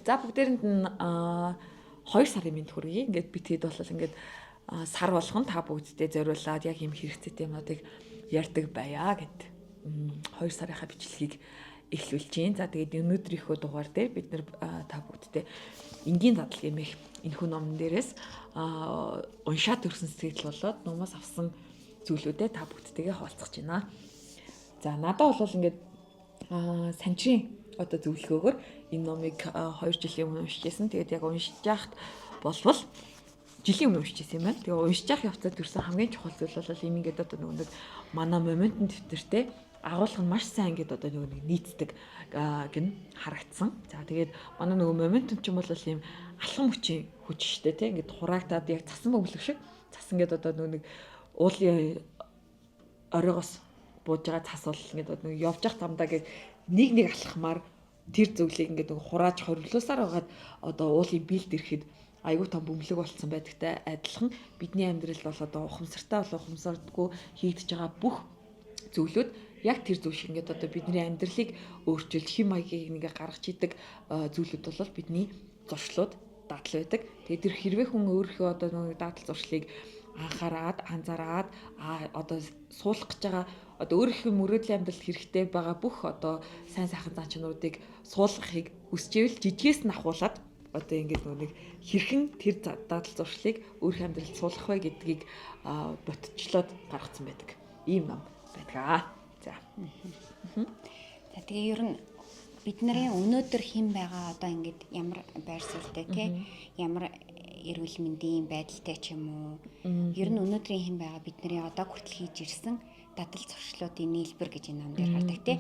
За бүгдээрэнд нь 2 сарын минь хүргэе. Ингээд би тэгэд бол ингээд сар болгон та бүгдтэй зориулаад яг юм хэрэгцээтэй юмнуудыг ярьдаг байя гэд 2 сарынхаа бичлэгийг эхлүүлж байна. За тэгээд өнөөдрийнхөө дугаар дээр бид нэр та бүгдтэй энгийн дадлаг юмэх энэхүү номон дээрээс уншаад төрсэн сэтгэл болоод номоос авсан зүйлүүдээ та бүгдтэйгээ хуваалцах гэж байна. За надад бол ингээд санчрын одоо зөвлөгөөгөр энэ номыг 2 жилийн өмнө уншижсэн. Тэгээд яг уншиж яхад болвол жилийн өмнө уншижсэн юм байна. Тэгээд уншиж явах явцад төрсэн хамгийн чухал зүйл бол ийм ингээд одоо нэг манай моментын дэвтэртэй агуулга нь маш сайн ингээд одоо нэг нийцдэг гэн харагдсан. За тэгээд манай нөгөө моментум ч юм бол ийм алхам хүчийн хүч штэ тий ингээд хураагтаад яг цасан бөглөг шиг цас ингээд одоо нэг уулын оройгоос бууж байгаа цас бол ингээд нэг явж явах замдаа гээд нэг алхахмаар тэр зөвлийг ингээд нэг хурааж хориглуулсаар байгаад одоо уулын бэлд ирэхэд айгүй том бөмбөлөг болцсон байдагтай адилхан бидний амьдралд бол одоо ухамсартай болоо ухамсардгүй хийгдэж байгаа бүх зөвлөд яг тэр зүйл шиг ингээд одоо бидний амьдралыг өөрчилж хэм маягийг нэгэ гаргаж идэг зүйлүүд бол бидний зуршлууд дадал байдаг. Тэгээд тэр хэрвээ хүн өөрийнхөө одоо нэг дадал зуршлыг анхаарад, анзаараад одоо суулгах гэж байгаа одоо өөрийнхөө мөрөөдлийн амьдралд хэрэгтэй байгаа бүх одоо сайн сайхан зан чанаруудыг суулгахыг хүсчихвэл жижигээс нь ахуулаад одоо ингээд нэг хэрхэн тэр дадал зуршлыг өөрийнхөө амьдралд суулгах вэ гэдгийг ботчлоод гаргацсан байдаг. Ийм ном байдаг. За. За тэгээ ер нь бидний өнөөдөр хэн байгаа одоо ингээд ямар байр суурьтай тий ямар эрүүл мэндийн байдалтай ч юм уу ер нь өнөөдрийн хэн байгаа бидний одоо хүртэл хийж ирсэн дадал зуршлуудын нийлбэр гэж энэ ном дээр гардаг тий.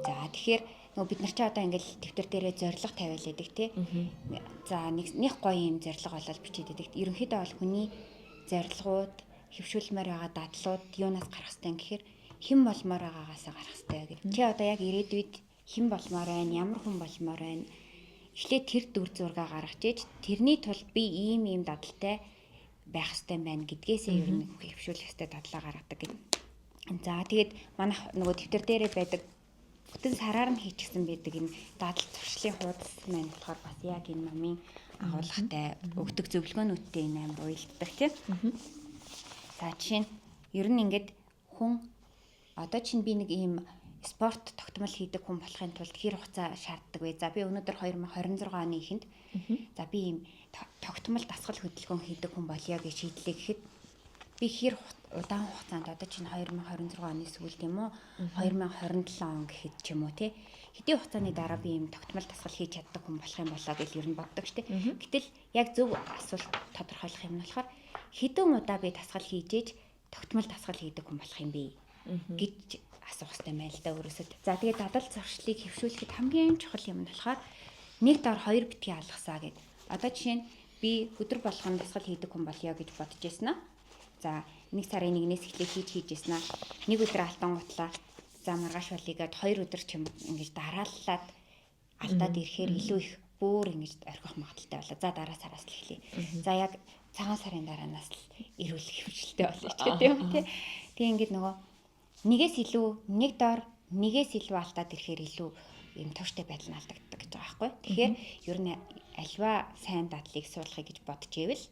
За тэгэхээр нөгөө бид нар ч одоо ингээд дэвтэр дээрээ зорилго тавиал байдаг тий. За нэг гоё юм зорилго болол бичээд байдаг. Ерөнхийдөө бол хүний зорилгууд хөвшүүлмээр байгаа дадлууд юунаас гарах хэвтэй гэхээр хэн болмоор байгаагаас гарах хэвтэй гэдэг. Чи одоо яг ирээдүйд хэн болмоор байна, ямар хүн болмоор байна. Эхлээд тэр дүр зургаа гаргаж иж тэрний тулд би ийм дадалтай байх хэвтэй байна гэдгээсээ ер нь хөвшүүлэх хэвтэй дадлаа гаргадаг гэдэг. За тэгээд манай нөгөө дэвтэр дээрээ байдаг бүтэн сараар нь хийчихсэн байдаг энэ дадал зуршлын хуудас маань болохоор бас яг энэ номын агуулгатай өгдөг зөвлөгөөнүүдтэй энэ амар уялддаг тийм. За жишээ нь ер нь ингээд хүн одоо чинь би нэг ийм спорт тогтмол хийдэг хүн болохын тулд хэр хугацаа шаарддаг вэ? За би өнөөдөр 2026 оны эхэнд за би ийм тогтмол дасгал хөдөлгөөн хийдэг хүн болъё гэж шийдлээ гэхэд би хэр удаан хугацаанд одоо чинь 2026 оны сүүлд юм уу 2027 он гэхэд ч юм уу тий хэдийн хугацааны дараа би ийм тогтмол дасгал хийж чаддаг хүн болох юм болоо гэж ер нь боддог штеп. Гэтэл яг зөв асуулт тодорхойлох юм нь болохоор хэдэн удаа би дасгал хийж ээж тогтмол дасгал хийдэг хүн болох юм бэ гэж асуух хэрэгтэй байл та өөрөөсөө. За тэгээд дадал зуршлыг хөвшүүлэхэд хамгийн чухал юм нь болохоор нэг дор хоёр битгий алгасаа гэд. Одоо жишээ нь би өдөр болгон дасгал хийдэг хүн болъё гэж бодож ирсэн аа. За 1 сарын 1-ээс эхлээд хийж ирсэн аа. Нэг өдөр алтан гутлаа. За маргааш болыгээд 2 өдөр ч юм ингэж дарааллаад алдаад ирэхээр илүү их бүр ингэж орхих магадaltaй болоо. За дараа сараас л эхлэе. За яг цагаан сарын дараанаас л эрүүл хөвшилтэй болоо ч гэдэг юм тий. Тэгээ ингэж нөгөө нэгээс илүү нэг дор нэгээс илүү алдаад ирэхээр илүү юм тууштай байдал нь алдагддаг гэж байгаа байхгүй. Тэгэхээр ер нь альва сайн дадлыг суулгахыг гэж бодож ивэл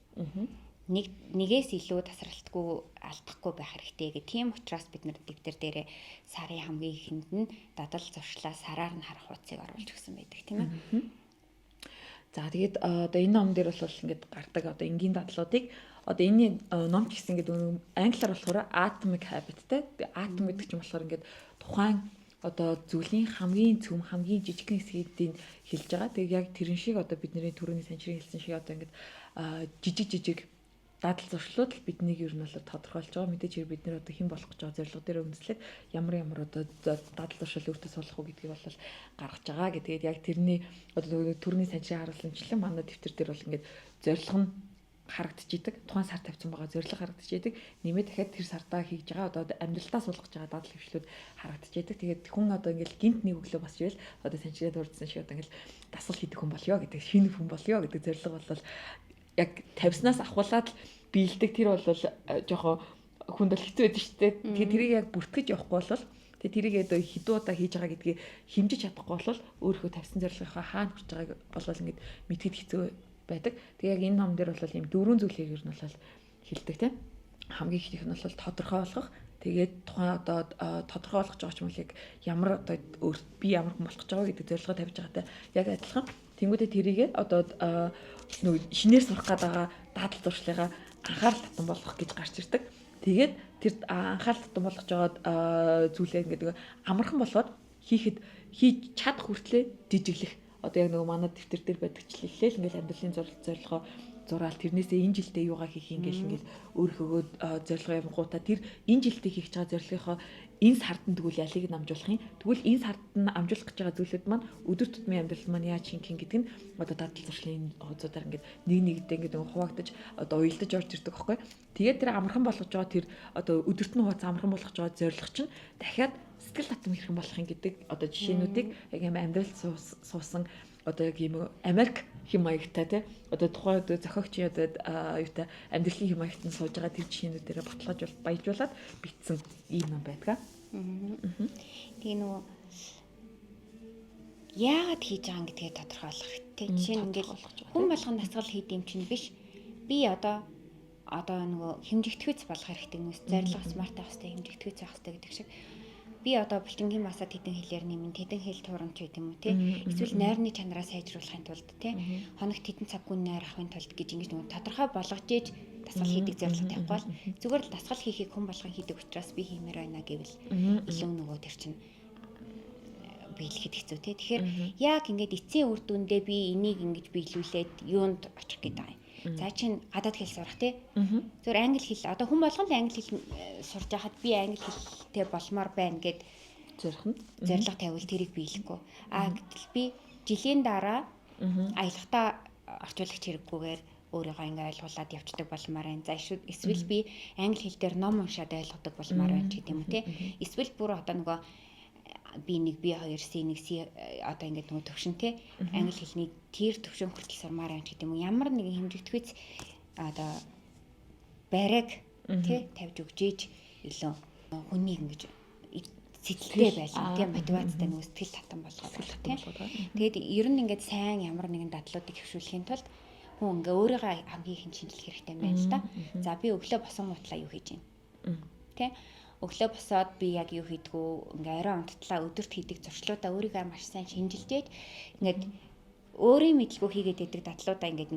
нэгээс илүү тасралтгүй алдахгүй байх хэрэгтэй гэх. Тийм учраас бид нар дэвтэр дээрээ сарын хамгийн ихэнд нь дадал зуршлаа сараар нь харах хуудсыг оруулж өгсөн байдаг тийм ээ. За тэгээд одоо энэ ном дээр бол ингээд гардаг одоо энгийн дадлуудыг одоо энэ ном ч гэсэн ингээд англиар болохоор atomic habitтэй. Atom гэдэг чинь болохоор ингээд тухайн одоо зүйлийн хамгийн цөм хамгийн жижигхэн хэсгийг хэлж байгаа. Тэгээд яг тэрэн шиг одоо бидний түрүүний санчрын хэлсэн шиг одоо ингээд жижиг дадал зуршлууд л биднийг ер нь бол тодорхойлж байгаа. Мэдээж хэрэг бид нэр одоо хэн болох гэж байгаа зорилго дээр үндэслээд ямар одоо дадал зуршил өөртөө суулгах уу гэдгийг бол гаргаж байгаа гэдэг. Яг тэрний одоо түрүүний санчрын харуулсанчлан манай дэвтэр дээр бол ингээд зорилго нь харагдаж идэг. Тухайн сар тавьсан байгаа зорилго харагдаж идэг. Нэмээд дахиад тэр сардаа хийж байгаа одоо амьдралдаа суулгаж байгаа дадал хөвшлүүд харагдаж идэг. Тэгээд хүн одоо ингээл гинт нэг өглөө босч ивэл одоо санчрын дурдсан шиг одоо ингээл дасгал хийдэг хүн болёо гэдэг, шинэ хүн болёо гэдэг зорилго бол яг тавьснаас ахуулаад биелдэг. Тэр бол жоохон хүнд бол хэцүү байдаг шүү дээ. Тэгээд тэрийг яг бүртгэж явахгүй бол Тэгээ тэрийг одоо хэдэн удаа хийж байгаа гэдгийг хэмжиж чадахгүй бол өөрийнхөө тавьсан зорилгынхаа хаана хүрч байгааг болол ингээд мэдхэд хэцүү байдаг. Тэгээ яг энэ ном дээр бол ийм дөрвөн зүйлийг ер нь бол хэлдэг тийм. Хамгийн их нь бол тодорхой болгох. Тэгээд тухайн одоо тодорхой болгож байгаа ч юм уу яг ямар одоо би ямар хүн болох гэж байгаа гэдэг зорилгоо тавьж байгаатай яг адилхан. Тэнгүүдээ тэрийгээ одоо нөгөө шинээр сурах гэдэг даатгал зуршлыгаа анхаарал татан болгох гэж гарч ирдэг. Тэгээд тэр анхаарал татан болгож байгаа зүйлээ ингээд амархан болоод хийж чадах хүртлээр жижиглэх. Одоо яг нөгөө манай дэвтэр дээр байдагчлалээ л ингээд амьдралын зорилгоо зураал тэрнээсээ энэ жилдээ юугаа хийх ингээл өөрийнхөө зорилгоо явангуудаа тэр энэ жилдээ хийх байгаа зорилгынхоо энэ сардан тэгвэл ялыг намжуулах юм. Тэгвэл энэ сардан амжуулах гэж байгаа зүйлүүд маань өдөр тутмын амьдрал маань яаж хийх гэдэг нь одоо дадлал зуршлын хуудасаар ингээд нэгдээ ингээд хуваагдаж одоо уялдаж орж ирдэг байхгүй. Тэгээд тэр амархан болгож байгаа тэр одоо өдөртний хуудас амархан болгож байгаа зорилго чинь дахиад сэтгэл татам хэрхэн болох юм гэдэг одоо жишээнүүдийг яг юм амьдрал суусан одоо яг юм Америк хэм маягтай тий одоо тухайн одоо зохиогч одоо юутай амьдралын хэм маягт нь сууж байгаа тэр жишээнүүдээрээ баталгааж баяжуулаад бичсэн ийм ном байдаг. Тэгээ нөгөө яагаад хийж байгаа юм гэдгээ тодорхойлох хэрэгтэй. Жишээ нь ингээл хүн болгон дасгал хийд юм чинь биш. Би одоо нөгөө хэмжигдэхүйц болох хэрэгтэй нүс зорилго смарт байх хэрэгтэй хэмжигдэхүйц байх хэрэгтэй гэдэг шиг би одоо булчингийн масад хэдэн хэлээр нэмэн хэдэн хэл туурамч байт юм уу те эсвэл нойрны чанараа сайжруулахын тулд те хоногт хэдэн цаг хүн нойр авахын тулд гэж ингэж нэг тодорхой болгож ээж дасгал хийдэг зорилго тавихгүй бол зүгээр л дасгал хийхийг хүн болгон хийдэг учраас би хиймээр байна гэвэл илүү нөгөө тэр чинь биелэхэд хэцүү те тэгэхээр яг ингэж эцсийн үр дүндээ би энийг ингэж биелүүлээд юунд очих гэдэг юм. За чинь гадаад хэл сурах тий. Зөвхөн англи хэл одоо хүн болгон л англи хэл сурж байхад би англи хэлтэй болмоор байна гэд зорилго тавил тэрийг биелэхгүй. Гэтэл би жилийн дараа аялахтаа орчуулагч хэрэггүйгээр өөрийгөө ингээ ойлгуулад явцдаг болмоор байна. За эсвэл би англи хэл дээр ном уншаад ойлгодог болмоор байна ч гэдэг юм тий. Эсвэл бүр одоо нөгөө B1 B2 C1 C одоо ингээд нөгөө төвшин те англи хэлний тэр төвшин хүртэл сурмаар байна гэдэг юм уу ямар нэгэн хэмжигдэхүйц одоо барайг те тавьж өгч ийж илүү хүнийг ингэж сэтгэлтэй байлаа тийм мотивацтай нөгөө сэтгэл татан болгох тийм. Тэгээд ер нь ингээд сайн ямар нэгэн дадлуудыг хөвшүүлэхийн тулд хүн ингээ өөрийгөө хамгийн их шинжилэх хэрэгтэй юм байна л да. За би өглөө босон гутлаа юу хийж гин тий өглөө босоод би яг юу хийдгүү ингээ арай унттлаа өдөрт хийдэг зуршлуудаа өөрийгөө маш сайн шинжилжээд ингээд өөрийн мэдлгүй хийгээд байдаг дадлуудаа ингээд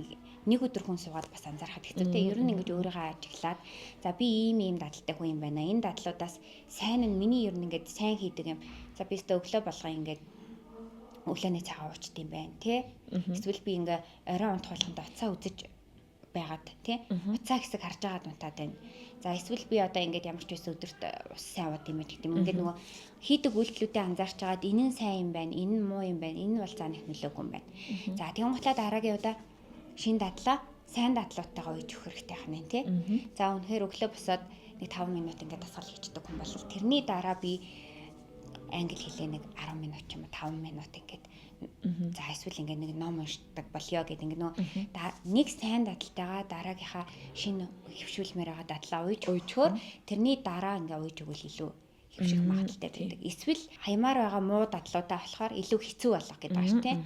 нэг өдөр хүн суугаад бас анзаархад хэцүүтэй. Ер нь ингээд өөрийгөө ажиглаад за би ийм дадалтай хүн юм байна. Энэ дадлуудаас сайн нь миний ер нь ингээд сайн хийдэг юм. За би өөртөө өглөө болгоо ингээд өглөөний цагаа уучт юм байна тий. Эсвэл би ингээ арай унтах болгонд уцаа үзэж байгаад тий. Уцаа хэсэг харж байгаад унтаад байна. За эсвэл би одоо ингээд ямар ч байсан өдөрт ус сайн аваад юм гэдэг юм. Ингээд нөгөө хийдэг үйлдэлүүдэд анзаарч байгаад энэ нь сайн юм байна, энэ нь муу юм байна, энэ нь бол зааны нөлөөгүй юм байна. За тэгэн готлаа дараагийн удаа шин дадлаа сайн дадлуудтайгаа үйж өгөх хэрэгтэй хань тий. За үнэхээр өглөө босоод нэг 5 минут ингээд дасгал хийчихдэг хүн бол тэрний дараа би англи хэлээ нэг 10 минут ч юм уу 5 минут ингээд за эсвэл ингээд нэг ном уншдаг болёо гэдэг ингээд нөө нэг сайн дадалтайгаа дараагийнхаа шинэ хөвшүүлмээр байгаа дадлаа ууж өгөхөөр тэрний дараа ингээд ууж өгвөл илүү хөвших магадaltaй байдаг. Эсвэл хаймаар байгаа муу дадлуудаа болохоор илүү хэцүү болох гэдэг байна шүү дээ.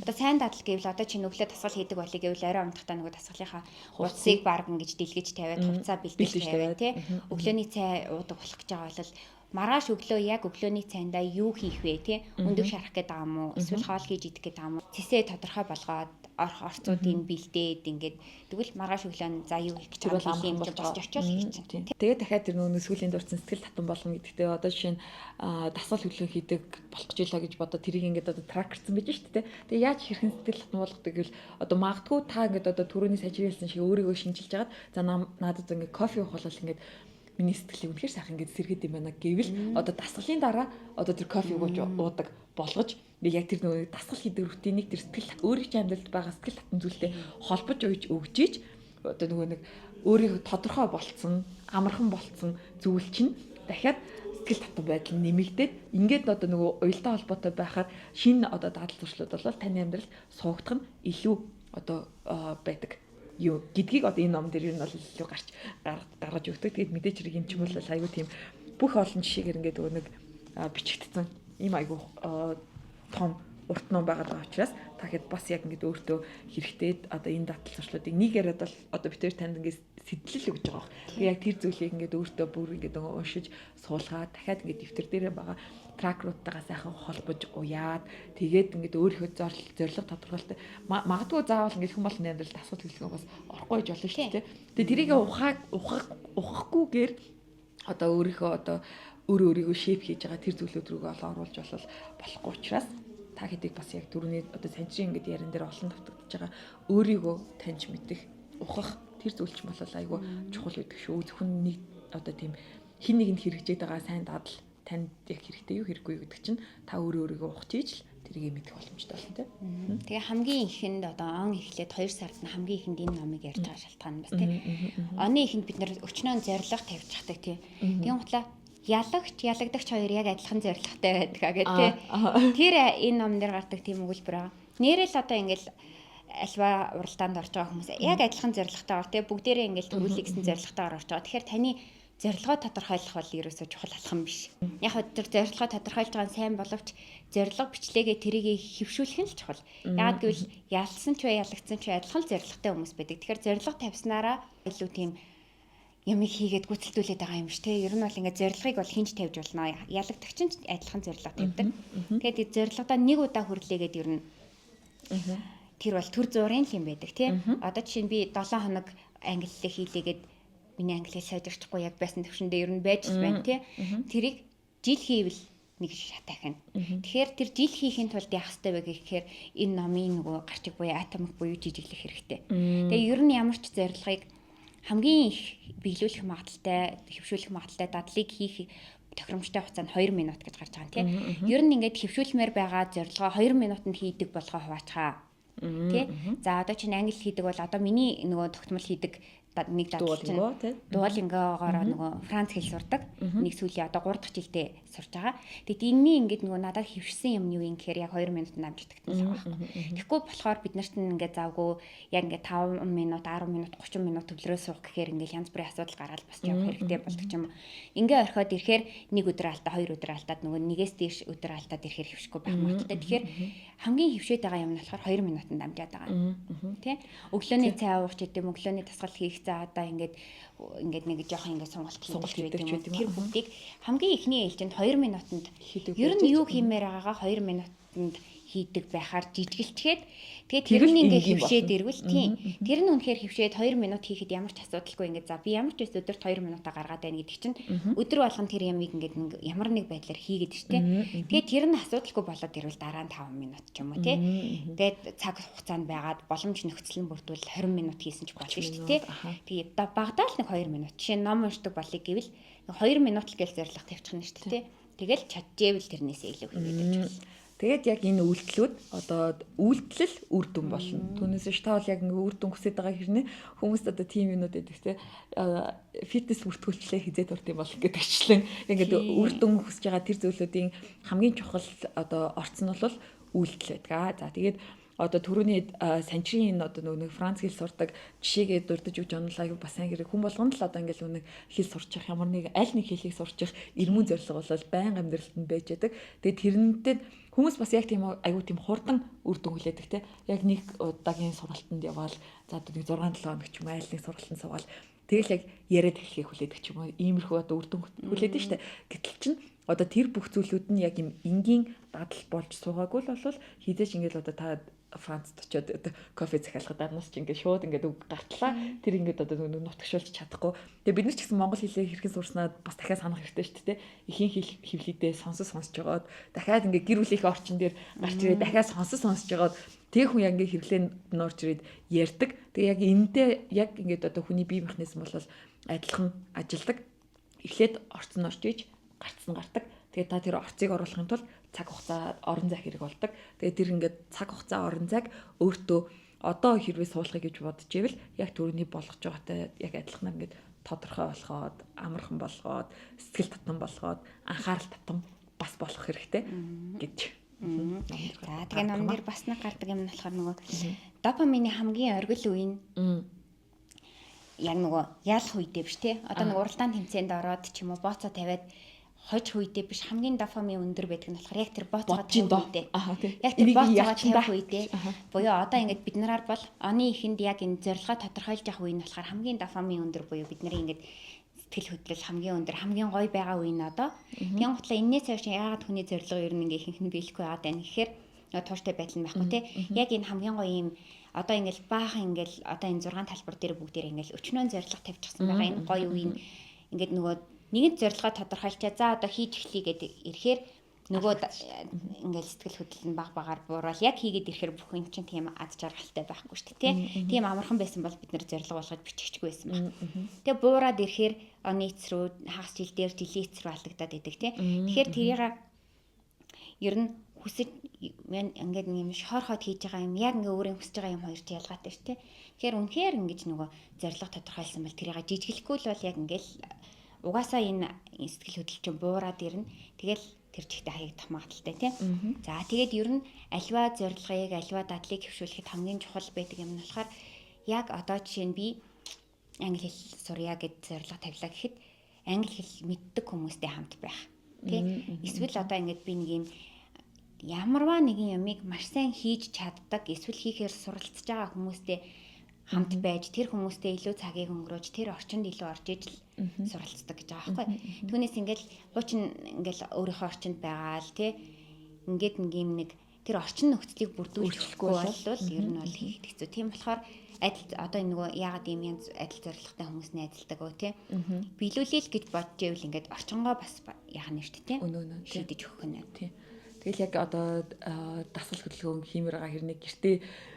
Одоо сайн дадал гэвэл одоо чи өглөө дасгал хийдэг болъё гэвэл арай унтахтаа нөгөө дасгалынхаа хувцсыг баг ингэж дэлгэж тавиад хувцаа бэлдэж тавиад тий өглөөний цай уудаг болох гэж байгаа бол маргааш өглөө яг өглөөний цайндаа юу хийх вэ тий өндөг шарах гэдэг юм уу эсвэл хоол хийж идэх гэдэг юм уу цэсээ тодорхой болгоод орцуудыг бэлдээд ингээд тэгвэл маргааш өглөө нь за юу хийх гэж байгаа юм болж очиол хийчих чинь. Тэгээд дахиад тэр нөгөө сүүлийн дурдсан сэтгэл татан болгоно гэдэгтээ одоо жишээ нь дасгал хөдлөө хийдэг болох гэж байлаа гэж бодоо тэрийг ингээд одоо тракерсан байж шүү дээ. Тэгээ яаж хэрхэн сэтгэл татан болгодог гэвэл одоо магадгүй та ингээд одоо түрүүний сажирлсан шиг өөрийгөө шинжилж хагаад за надад ингээд кофе уух болол ингээд миний сэтгэлийг үнэхээр сайхан ингэж сэргээд юм байна гэвэл одоо дасгалын дараа одоо тэр кофе уудаг болгож би яг тэр нөгөө дасгал хийдэг рутинийг тэр сэтгэл өөрийн амьдралд байгаа сэтгэл татан зүйлтэй холбож ууж өгчиж одоо нөгөө нэг өөрийгөө тодорхой болцсон амархан болцсон зүйл чинь дахиад сэтгэл татан байдал нэмэгдээд ингээд одоо нөгөө уялдаа холбоотой байхаар шинэ одоо дадал зуршлууд бол таны амьдралд суугдах нь илүү одоо байдаг юу гэдгийг одоо энэ ном дээр юу нь бол илүү гарч гаргаж өгдөг. Тэгээд мэдээч хэрэг энэ ч бол айгүй тийм бүх олон жишээгээр ингээд нөгөө нэг бичигдсэн ийм айгу том урт ном байгаа учраас та хэд бас яг ингээд өөртөө хэрэгтэй одоо энэ датал зуршлуудыг нэг яриад бол одоо бид хоёр танд ингээд сэтлэл өгж байгаа. Тэгээ яг тэр зүйлийг ингээд өөртөө бүр ингээд уншиж суулгаад дахиад ингээд дэвтэр дээрээ байгаа тракеруудтайгаа сайхан холбож уяад тэгээд ингээд өөрийнхөө зорилго тодорхойлолтой магадгүй заавал ингээд хүн болгоны амьдралд асуудал хэлэх бас орохгүй гэж болно шүү дээ. Тэгээд тэрийг ухахгүйгээр одоо өөрийнхөө одоо өөрийгөө шейп хийж байгаа тэр зүйлүүд рүүгээ оруулж болохгүй учраас та хэдийг бас яг түрүүний одоо санчрын ингээд яран дээр олон давтагдж байгаа өөрийгөө таньж мэдэх ухах тэр зүйл ч болол айгүй чухал гэдэг шүү. Зөвхөн нэг одоо тийм хин нэгэнд хэрэгжээд байгаа сайн дадал танд яг хэрэгтэй юу хэрэггүй гэдэг чинь та өөрийгөө ухаж ийж л тэрийг мэдэх боломжтой болно тийм. Тэгээ хамгийн ихэнд одоо он эхлээд 2 сард нь хамгийн ихэнд энэ номыг ярьж байгаа шалтгаан нь бас тийм. Оны ихэнд бид нэр өчнөө зориг тавьж чаддаг тийм. Тийм утлаа ялагдагч хоёр яг адилхан зоригтой байдаг гэх тийм. Тэр энэ ном дээр гардаг тийм өгүүлбэр байгаа. Нэрэл одоо ингээл альва уралдаанд орж байгаа хүмүүс яг адилхан зоригтой байгаа тийм. Бүгдээрээ ингээл төрүүлэх гэсэн зоригтойгоор орж байгаа. Тэгэхээр таны зорилгоо тодорхойлох бол ерөөсөө чухал алхам биш. Яг өдөр зорилгоо тодорхойлж байгаа нь сайн боловч зорилго бичлэгээ тэрийг хэвшүүлэх нь л чухал. Яг гэвэл ялсан ч бай ялагдсан ч адилхан зорилготой хүмүүс байдаг. Тэгэхээр зорилго тавьснараа илүү тийм ямиг хийгээд гүйцэлдүүлээд байгаа юм ш. Ер нь бол ингээд зорилгыг бол хинж тавьж болно. Ялагдагч нь адилхан зорилго тавьдаг. Тэгээд зорилгодоо нэг удаа хүрлээгээд ер нь тэр бол төр зургийн юм байдаг тийм. Одоо жишээ нь би 7 хоног англи хэл хийлээгээд миний англи хэл сайжирчихгүй яг байсан төвшөндөө ер нь байж байна тий. Тэрийг жил хийвэл нэг шатайх нь. Тэгэхээр тэр жил хийхин тулд яах ёстой вэ гэхээр энэ номын нөгөө гарчиг буюу атомик буюу жижиглэх хэрэгтэй. Тэгээ ер нь ямар ч зорилгыг хамгийн их биелүүлэх магадaltaй, хэвшүүлэх магадaltaй дадлыг хийх тохиромжтой хугацаа нь 2 минут гэж гарч байгаа юм тий. Ер нь ингээд хэвшүүлмээр байгаа зорилгоо 2 минутанд хийдэг болгоо хуваачгаа. Тий. За одоо чинь англи хийдэг бол одоо миний нөгөө тогтмол хийдэг нэг Duolingo-гоор нөгөө Франц хэл сурдаг. Нэг сүүлийн одоо 3 дахь жилдээ сурж байгаа. Тэгэд энэний ингээд нөгөө надад хөвшсөн юм юу юм гэхээр яг 2 минутанд амжигддаг гэсэн үг байна. Тэгэхгүй болохоор бид нарт ингээд завгүй яг ингээд 5 минут, 10 минут, 30 минут төвлөрөө суух гэхээр ингээд янз бүрийн асуудал гараад бас явах хэрэгтэй болдог ч юм уу. Ингээ орхиод ирэхээр нэг өдөр алдаа, 2 өдөр алдаад нөгөө нэгээс дээш өдөр алдаад ирэхээр хөвшгүй байх магадaltaй. Тэгэхээр хамгийн хөвшөөд байгаа юм нь болохоор 2 минутанд амжаад байгаа. Тэ? Өглөөний цай уух ч гэдэм өглөөний тасгал хийх за одоо ингээд нэг жоохон ингээд сонголт хийдэг юм. Тэр бүгдийг хамгийн эхний ээлжинд 2 минутанд ер нь юу хиймээр байгаагаа 2 минутанд хийдэг байхаар жижигэлчгээд тэгээд тэр нь ингээд хөвшээд ирвэл тийм. Тэр нь үнэхээр хөвшээд 2 минут хийхэд ямар ч асуудалгүй ингээд за би ямар ч өс өдөрт 2 минутаа гаргаад байна гэдэг чинь өдөр болгон тэр ямыг ингээд ямар нэг байдлаар хийгээд штэ. Тэгээд тэр нь асуудалгүй болоод ирвэл дараа нь 5 минут ч юм уу тий. Тэгээд цаг хугацаанд байгаад боломж нөхцөл нь бүрдвэл 20 минут хийсэн ч болно штэ тий. Тэгээд багадаа л нэг 2 минут. Жишээ нь ном уншдаг болыг гэвэл 2 минут л гээл зорилго тавьчих нь штэ тий. Тэгэл чадчихвэл тэрнээсээ илүү хийгээд байж болно. Тэгээд яг энэ үйлдэлүүд одоо үйлдэл үр дүн болно. Түүнээс ш та бол яг ингээ үр дүн хүсэж байгаа хэрнээ хүмүүст одоо тим юмнууд байдаг те фитнес бүртгүүлчлээ хизээд урд юм бол гэдэгчлэн ингээд үр дүн хүсэж байгаа тэр зүйлүүдийн хамгийн чухал одоо орц нь бол үйлдэл байдаг. За тэгээд одоо түрүүний санчрын энэ одоо нэг Франц хэл сурдаг жишээгээ дурдж өгч онлаа юу бас сайн хэрэг хүн болгонд л одоо ингээл нэг хэл сурчих ямар нэг аль нэг хэлийг сурчих эрмэн зорилго бол байнга амьдралд нь байж байдаг. Тэгээд тэрнтэй хүмүүс бас яг тийм аюу тийм хурдан үр дүн хүлээдэг те. Яг нэг удаагийн сургалтанд яваал за одоо нэг 6-7 хоног ч юм айл нэг сургалтанд суугаал тэгэл яг яриад эхлэхийг хүлээдэг ч юм уу. Иймэрхүү одоо үр дүн хүлээдэг штэ. Гэтэл чинь одоо тэр бүх зүйлүүд нь яг юм энгийн дадал болж суугаагүй л бол хизээч ингээл одоо та Францд очиод одоо кофе захиалахад дарнаас ч ингээд шууд ингээд үг гартлаа. Тэр ингээд одоо нутагшуулж чадахгүй. Тэгээ бид нар ч гэсэн монгол хэлээ хэрхэн сурснаа бас дахиад санах хэрэгтэй шүү дээ. Ихийн хэвлэлдээ сонсож байгаад дахиад ингээд гэр бүлийн орчин дээр гарч ирээ дахиад сонсож байгаад тэг хүн яг ингээд хэвлээ норж ирээд ярьдаг. Тэгээ яг энэндээ яг ингээд одоо хүний бие механизм бол адилхан ажилдаг. Эхлээд орцсон орж иж гарцсан гардаг. Тэгээ та тэр орцыг оруулахын тулд цаг хугацаа орон зай хэрэг болдог. Тэгээ тэр ингээд цаг хугацаа орон зайг өөртөө одоо хэрвээ суулгахыг гэж бодож ивэл яг төрөний болгож байгаатай яг адилхан ингээд тодорхой болгоод, амархан болгоод, сэтгэл татам болгоод, анхаарал татам бас болох хэрэгтэй гэж. За тэгээ ном дээр бас нэг гардаг юм нь болохоор нөгөө допамины хамгийн оргил үе нь яг нөгөө яалах үедээ биш те. Одоо нэг уралдаан тэмцээнд ороод ч юм уу бооцоо тавиад хожих үедээ биш хамгийн дофамин өндөр байдаг нь болохоор яг тэр бооцоод бодож доо. үедээ. Аа тий. Яг тэр бооцоод тавих үедээ. Буюу одоо ингээд бид нараар бол оны ихэнд яг энэ зорилгоо тодорхойлж явах үе нь болохоор хамгийн дофамин өндөр буюу бидний ингээд сэтгэл хөдлөл хамгийн өндөр хамгийн гоё байгаа үе нь одоо. Тэгэн готлоо энэс цааш яагаад хүний зорилго ер нь ингээ ихэнх нь биелэхгүй байгаа даа гэхээр тууштай байдал нь байхгүй тий. Яг энэ хамгийн гоё юм одоо ингээл баахан ингээл одоо энэ 6 талбар дээр бүгдээр ингээл өчнөө зорилго тавьчихсан байгаа энэ гоё үе нь ингээд нөгөө нэгэн зорилгоо тодорхойлчаа за одоо хийж эхлэе гэдэг ирэхээр нөгөө ингээл сэтгэл хөдлөл нь баг багаар буурал яг хийгээд ирэхээр бүх юм чинь тийм аз жаргалтай байхгүй шүү дээ тий. Тийм амархан байсан бол бид нэр зорилго болгож бичихгүй байсан баг. Тэгээ буураад ирэхээр оны эцрүү хагас жил дээр жилийн эцрүү алдагдаад идэг тий. Тэгэхээр тэрийг ер нь хүсэж ингээд нэг юм шорхоод хийж байгаа юм яг ингээ өөрийн хүсэж байгаа юм хоёрт ялгаатай шүү дээ. Тэгэхээр үнэхээр ингэж нөгөө зорилго тодорхойлсон бол тэрийг жижиглэхгүй л бол яг ингээл угаасаа энэ сэтгэл хөдлөл чинь буураад ирнэ. Тэгэл тэр чигтээ хаягдах магадaltaй тийм. За тэгээд ер нь альва зорилгыг альва дадлыг хөвшүүлэхэд хамгийн чухал байдаг юм нь болохоор яг одоо жишээ нь би англи хэл сурья гэд зорилго тавилаа гэхэд англи хэл мэддэг хүмүүстэй хамт байх. Тэ? Эсвэл одоо ингээд би нэг юм ямарваа нэгэн ямыг маш сайн хийж чаддаг эсвэл хийхээр суралцж байгаа хүмүүстэй хамт байж тэр хүмүүстэй илүү цагийг өнгөрөөж тэр орчинд илүү орж иж суралцдаг гэж байгаа байхгүй. Түүнээс ингээл хуучин ингээл өөрийнхөө орчинд байгаа л тий ингээд нэг тэр орчин нөхцөлийг бүрдүүлэхгүй бол ер нь бол хийх хэцүү. Тийм болохоор адил одоо энэ нөгөө яагаад ийм янз адил зорилготой хүмүүс найзалдаг өө тий биелүүлэл гэж бодож ивэл ингээд орчингоо бас яах нь шүү дээ тий шийдэж өгөх нь тий. Тэгэл яг одоо дасгал хөдөлгөөн хиймээр байгаа хэрнээ гэртээ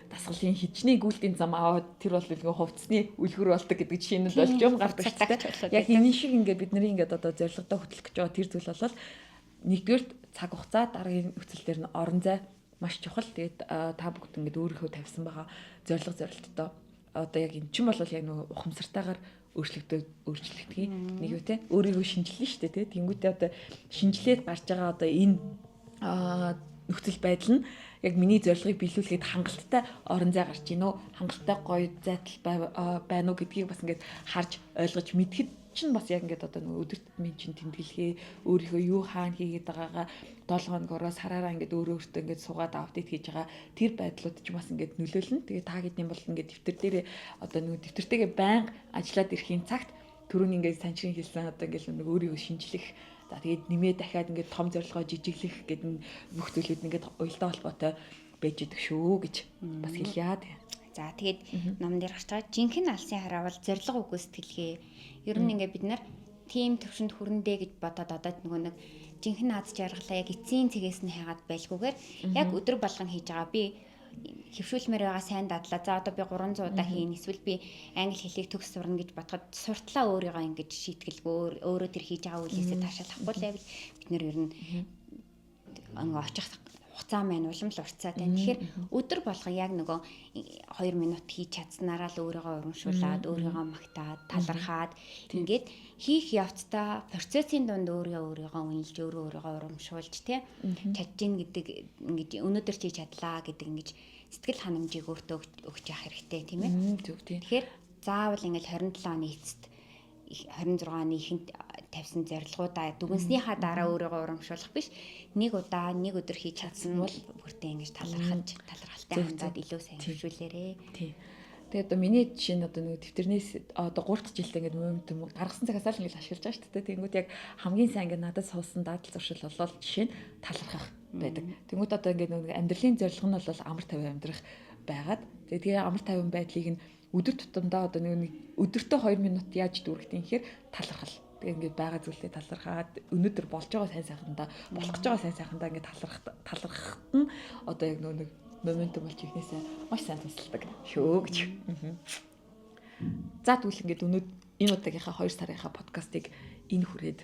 дасгалын хичнээн гүйлтийн зам аваад тэр бол нөгөө хувцсны үлгэр болдог гэдэг жишээ нь болж юм гардаг шүү дээ. Яг энэ шиг ингээд бидний ингээд одоо зорилгодоо хөтлөх гэж байгаа тэр зүйл болол нэгдүгээр цаг хугацаа дараагийн нөхцөл дээр нь орон зай маш чухал. Тэгээд та бүгд ингээд өөрийнхөө тавьсан байгаа зорилттой одоо яг эн чинь бол яг нөгөө ухамсартайгаар өөрчлөгдөг нэг юу те өөрийгөө шинжилнэ шүү дээ те. Тэнгүүтээ одоо шинжилээд гарч байгаа одоо энэ нөхцөл байдал нь яг миний зорилгыг биелүүлэхэд хангалттай орон зай гарч ийн үү хангалттай гоё зайтал байна уу гэдгийг бас ингээд харж ойлгож мэдхэд чинь бас яг ингээд одоо нөгөө өдөр тутмын чинь тэмдэглэгээ өөрийнхөө юу хаана хийгээд байгаагаа 7 хоногоос хараараа ингээд өөртөө ингээд суугаад апдейт хийж байгаа тэр байдлууд ч бас ингээд нөлөөлнө. Тэгээ та гэдний бол ингээд дэвтэр дээрээ одоо нөгөө дэвтэртэйгээ байнга ажиллаад ирэхийн цагт түрүүний ингээд санчрын хэлсэн одоо ингээд нөгөө өөрийгөө шинжлэх за тэгээд нэмээ дахиад ингээд том зорилгоо жижиглэх гэдэг бүх зүйлүүд ингээд уялдаа холбоотой байж идэг шүү гэж бас хэлье. За тэгээд ном дээр гарч байгаа жинхэнэ алсын хараавал зорилго үгүй сэтгэлгээ. Ер нь ингээд бид нар тим төвшөнд хүрэндээ гэж бодоод одоо нөгөө нэг жинхэнэ аз жаргалаа яг эцсийн цэгээс нь хайгаад байлгүйгээр яг өдөр болгон хийж байгаа би хөвшүүлмээр байгаа сайн дадлаа. За одоо би 300 удаа хийн эсвэл би англи хэлийг төгс сурна гэж бодоход суртлаа өөрийгөө ингэж шийтгэлгүй өөрөө тэр хийж байгаа үйлээсээ таашаал авахгүй байвал бид нэр ер нь очих хугацаа маань улам л уртцаад байна. Тэгэхээр өдөр болгон яг нөгөө 2 минут хийж чадсанараа л өөрийгөө урамшуулад өөрийгөө магтаад талархаад ингээд хийх явцдаа процессын дунд өөрийгөө үнэлж өөрийгөө урамшуулж тий чадж гин гэдэг ингэж өнөөдөр чи чадлаа гэдэг ингэж сэтгэл ханамжийг өөртөө өгч явах хэрэгтэй тийм ээ. Тэгэхээр заавал ингээд 27 оны эцэст 26 оны ихэнх тавьсан зорилгоудаа дүгнснийхаа дараа өөрийгөө урамшуулах биш нэг удаа нэг өдөр хийж чадсан бол бүртээ ингэж талархалтай хандаад илүү сайн хөвшүүлээрээ. Тийм. Тэгээд одоо миний жишээ нь одоо нэг дэвтэрнээс одоо 3 дахь жилдээ ингээд momentum гаргасан цагаас л ингээд ашиглаж байгаа шүү дээ. Тэнгүүд яг хамгийн сайн ингээд надад суусан дадал зуршил болол жишээ нь талархах байдаг. Тэнгүүд одоо ингээд нэг амьдралын зорилго нь бол амар тавиа амьдрах байгаад тэгээ амар тавиан байдлыг нь өдөр тутамдаа одоо нэг өдөртөө 2 минут яаж дүүргэхтийн гэхээр талархал. Тэгээ ингээд байгаа зүйлээ талархаад өнөөдөр болж байгаа сайн сайхандаа болох гэж байгаа сайн сайхандаа ингээд талархахт нь одоо яг нэг моментум болж ихнээсээ маш сайн тусалдаг шүү гэж. За тэгвэл ингээд энэ удаагийнхаа 2 сарынхаа подкастыг энэ хүрээд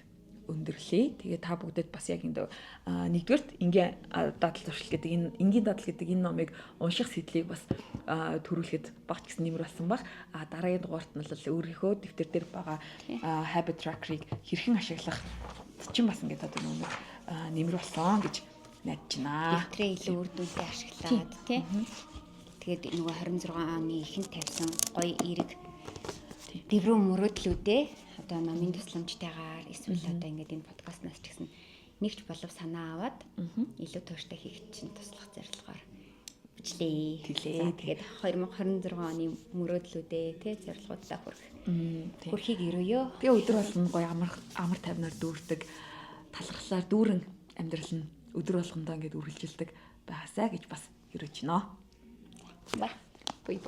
өндөрлөе. Тэгээ та бүгдэд бас яг энэ нэгдүгээрт энгийн дадал зуршил гэдэг энэ энгийн дадал гэдэг энэ номыг унших сэтлийг бас төрүүлэхэд багч гэсэн нэмэр болсон баг. Дараагийн дугаарт нь бол өөрийнхөө дэвтэр дээр байгаа habit tracker-ыг хэрхэн ашиглах чинь бас ингээд одоо нэмэр болсон гэж найдаж байна. Дэвтрээ илүү үр дүнтэй ашиглаад тий. Тэгээд нөгөө 26 оны ихэнх тавьсан гоё эерэг дэврүү мөрөөдлүүдээ одоо номын тусламжтайгаар эсвэл одоо ингээд энэ подкастнаас ч гэсэн нэгч болов санаа аваад илүү тууштай хийх чинь туслах зорилгоор бичлээ. Тэгээд 2026 оны мөрөөдлүүдээ тий зорилгуудаа хүрхийг ирвэё. Тэгээ өдөр болгон гоё амар тайвнаар дүүрдэг, талархлаар дүүрэн амьдрал нь өдөр болгондоо ингээд үргэлжилдэг байгаасаа гэж бас ерөөж гинөө. Ба. Бой.